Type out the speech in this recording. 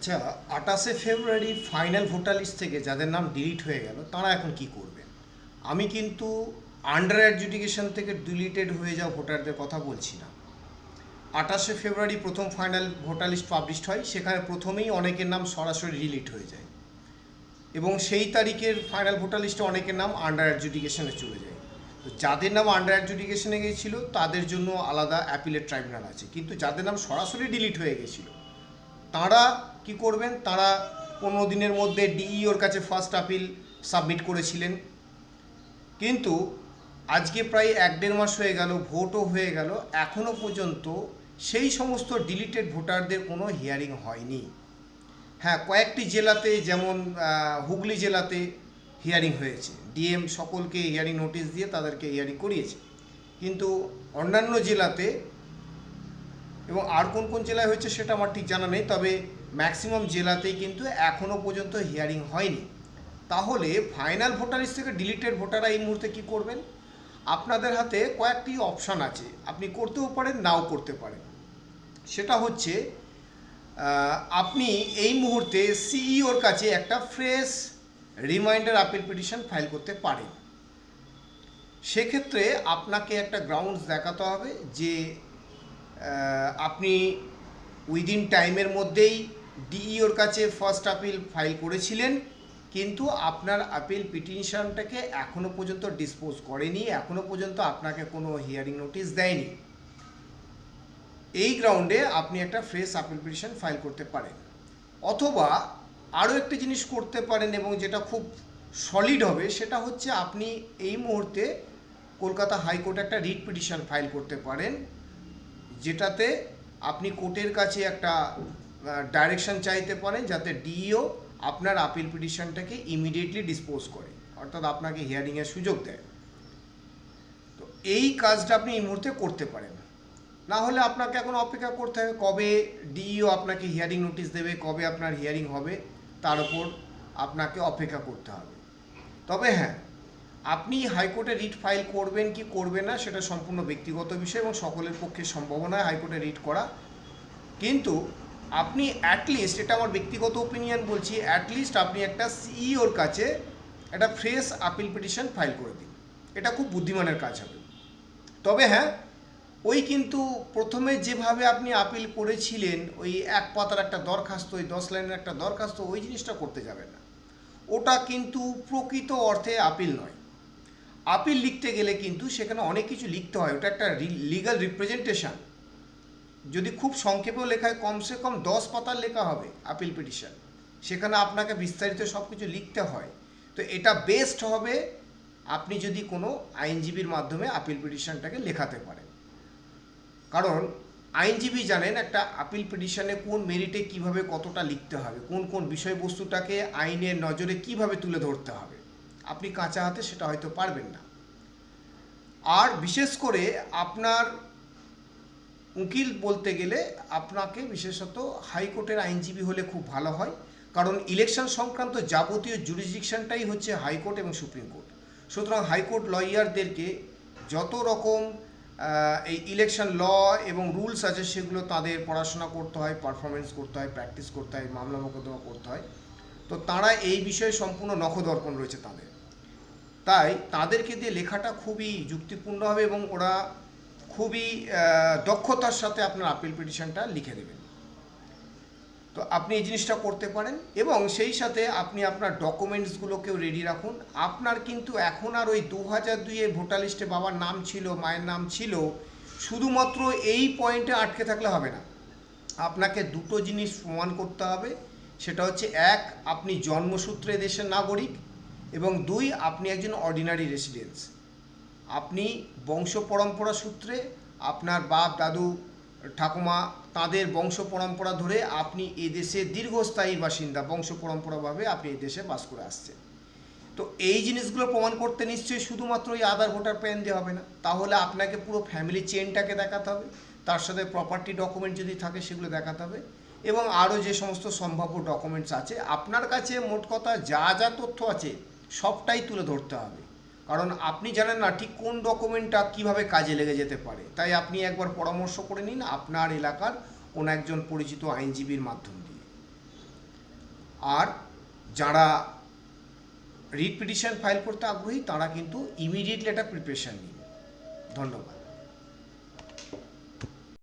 আচ্ছা, 28শে ফেব্রুয়ারি final voter list থেকে যাদের নাম ডিলিট হয়ে গেল তারা এখন কি করবেন? আমি কিন্তু আন্ডার অ্যাডজুডিকেশন থেকে ডিলিটেড হয়ে যাওয়া ভোটারদের কথা বলছি না। 28শে ফেব্রুয়ারি প্রথম ফাইনাল ভোটার লিস্ট পাবলিশড হয়, সেখানে প্রথমেই অনেকের নাম সরাসরি ডিলিট হয়ে যায় এবং সেই তারিখের ফাইনাল ভোটার লিস্টে অনেকের নাম আন্ডার অ্যাডজুডিকেশনে চলে যায়। তো যাদের নাম আন্ডার অ্যাডজুডিকেশনে গিয়েছিল তাদের জন্য আলাদা অ্যাপিলেট ট্রাইব্যুনাল আছে, কিন্তু যাদের নাম সরাসরি ডিলিট হয়ে গেছিল তাঁরা কি করবেন? তাঁরা 15 দিনের মধ্যে ডিইওর কাছে ফার্স্ট আপিল সাবমিট করেছিলেন, কিন্তু আজকে প্রায় 1-1.5 মাস হয়ে গেল, ভোটও হয়ে গেল, এখনও পর্যন্ত সেই সমস্ত ডিলিটেড ভোটারদের কোনো হিয়ারিং হয়নি। হ্যাঁ, কয়েকটি জেলাতে যেমন হুগলি জেলাতে হিয়ারিং হয়েছে, ডিএম সকলকে হিয়ারিং নোটিশ দিয়ে তাদেরকে হিয়ারিং করিয়েছে, কিন্তু অন্যান্য জেলাতে এবং আর কোন কোন জেলায় হয়েছে সেটা আমার ঠিক জানা নেই, তবে ম্যাক্সিমাম জেলাতেই কিন্তু এখনও পর্যন্ত হিয়ারিং হয়নি। তাহলে ফাইনাল ভোটার লিস্ট থেকে ডিলিটেড ভোটাররা এই মুহূর্তে কী করবেন? আপনাদের হাতে কয়েকটি অপশান আছে, আপনি করতেও পারেন, নাও করতে পারেন। সেটা হচ্ছে আপনি এই মুহূর্তে সিইওর কাছে একটা fresh reminder appeal petition file করতে পারেন। সেক্ষেত্রে আপনাকে একটা গ্রাউন্ডস দেখাতে হবে যে আপনি উইদিন টাইমের মধ্যেই ডিইওর কাছে ফার্স্ট আপিল ফাইল করেছিলেন, কিন্তু আপনার আপিল পিটিশনটাকে এখনও পর্যন্ত ডিসপোজ করেনি, এখনও পর্যন্ত আপনাকে কোনো হিয়ারিং নোটিশ দেয়নি। এই গ্রাউন্ডে আপনি একটা ফ্রেশ আপিল পিটিশন ফাইল করতে পারেন। অথবা আরও একটি জিনিস করতে পারেন এবং যেটা খুব সলিড হবে, সেটা হচ্ছে আপনি এই মুহূর্তে কলকাতা হাইকোর্টে একটা রিট পিটিশন ফাইল করতে পারেন, যেটাতে আপনি কোর্টের কাছে একটা ডাইরেকশন চাইতে পারেন যাতে ডিইও আপনার আপিল পিটিশনটাকে ইমিডিয়েটলি ডিসপোজ করে, অর্থাৎ আপনাকে হিয়ারিংয়ের সুযোগ দেয়। তো এই কাজটা আপনি এই মুহূর্তে করতে পারেন। না হলে আপনাকে এখন অপেক্ষা করতে হবে কবে ডিইও আপনাকে হিয়ারিং নোটিশ দেবে, কবে আপনার হিয়ারিং হবে, তার উপর আপনাকে অপেক্ষা করতে হবে। তবে হ্যাঁ, আপনি হাইকোর্টে রিট ফাইল করবেন কি করবেন না সেটা সম্পূর্ণ ব্যক্তিগত বিষয় এবং সকলের পক্ষে সম্ভব নয় হাইকোর্টে রিট করা, কিন্তু আপনি অ্যাটলিস্ট, এটা আমার ব্যক্তিগত ওপিনিয়ন বলছি, অ্যাটলিস্ট আপনি একটা সিইওর কাছে একটা ফ্রেশ আপিল পিটিশন ফাইল করে দিন। এটা খুব বুদ্ধিমানের কাজ হবে। তবে হ্যাঁ, ওই কিন্তু প্রথমে যেভাবে আপনি আপিল করেছিলেন, ওই এক পাতার একটা দরখাস্ত, ওই 10 লাইনের একটা দরখাস্ত, ওই জিনিসটা করতে যাবেন না। ওটা কিন্তু প্রকৃত অর্থে আপিল নয়। আপিল লিখতে গেলে কিন্তু সেখানে অনেক কিছু লিখতে হয়, ওটা একটা লিগাল রিপ্রেজেন্টেশন। যদি খুব সংক্ষেপেও লেখা হয়, কমসে কম 10 পাতার লেখা হবে আপিল পিটিশন, সেখানে আপনাকে বিস্তারিত সব কিছু লিখতে হয়। তো এটা বেস্ট হবে আপনি যদি কোনো আইনজীবীর মাধ্যমে আপিল পিটিশনটাকে লেখাতে পারেন, কারণ আইনজীবী জানেন একটা আপিল পিটিশনে কোন মেরিটে কিভাবে কতটা লিখতে হবে, কোন কোন বিষয়বস্তুটাকে আইনের নজরে কিভাবে তুলে ধরতে হবে। আপনি কাঁচা হাতে সেটা হয়তো পারবেন না। আর বিশেষ করে আপনার উকিল বলতে গেলে আপনাকে বিশেষত হাইকোর্টের আইনজীবী হলে খুব ভালো হয়, কারণ ইলেকশন সংক্রান্ত যাবতীয় জুরিসডিকশনটাই হচ্ছে হাইকোর্ট এবং সুপ্রিম কোর্ট। সুতরাং হাইকোর্ট লয়ারদেরকে যত রকম এই ইলেকশন ল এবং রুলস আছে সেগুলো তাদের পড়াশোনা করতে হয়, পারফরমেন্স করতে হয়, প্র্যাকটিস করতে হয়, মামলা মোকদ্দমা করতে হয়। তো তারা এই বিষয়ে সম্পূর্ণ নখদর্পণ রয়েছে তাদের, তাই তাদেরকে দিয়ে লেখাটা খুবই যুক্তিপূর্ণ হবে এবং ওরা খুবই দক্ষতার সাথে আপনার আপিল পিটিশনটা লিখে দেবেন। তো আপনি এই জিনিসটা করতে পারেন এবং সেই সাথে আপনি আপনার ডকুমেন্টসগুলোকেও রেডি রাখুন। আপনার কিন্তু এখন আর ওই 2002-এ ভোটার লিস্টে বাবার নাম ছিল, মায়ের নাম ছিল, শুধুমাত্র এই পয়েন্টে আটকে থাকলে হবে না। আপনাকে দুটো জিনিস প্রমাণ করতে হবে, সেটা হচ্ছে এক, আপনি জন্মসূত্রে দেশের নাগরিক, এবং দুই, আপনি একজন অর্ডিনারি রেসিডেন্স। আপনি বংশ পরম্পরা সূত্রে আপনার বাপ দাদু ঠাকুমা তাদের বংশ পরম্পরা ধরে আপনি এই দেশে দীর্ঘস্থায়ী বাসিন্দা, বংশ পরম্পরাভাবে আপনি এই দেশে বাস করে আসছেন। তো এই জিনিসগুলো প্রমাণ করতে নিশ্চয়ই শুধুমাত্র ওই আধার ভোটার প্যান দিয়ে হবে না, তাহলে আপনাকে পুরো ফ্যামিলি চেনটাকে দেখাতে হবে, তার সাথে প্রপার্টি ডকুমেন্ট যদি থাকে সেগুলো দেখাতে হবে, এবং আরও যে সমস্ত সম্ভাব্য ডকুমেন্টস আছে আপনার কাছে, মোট কথা যা যা তথ্য আছে সবটাই তুলে ধরতে হবে। কারণ আপনি জানেন না ঠিক কোন ডকুমেন্টটা কীভাবে কাজে লেগে যেতে পারে, তাই আপনি একবার পরামর্শ করে নিন আপনার এলাকার কোনো একজন পরিচিত আইনজীবীর মাধ্যম দিয়ে। আর যারা রিট পিটিশন ফাইল করতে আগ্রহী তারা কিন্তু ইমিডিয়েটলি একটা প্রিপারেশান নিন। ধন্যবাদ।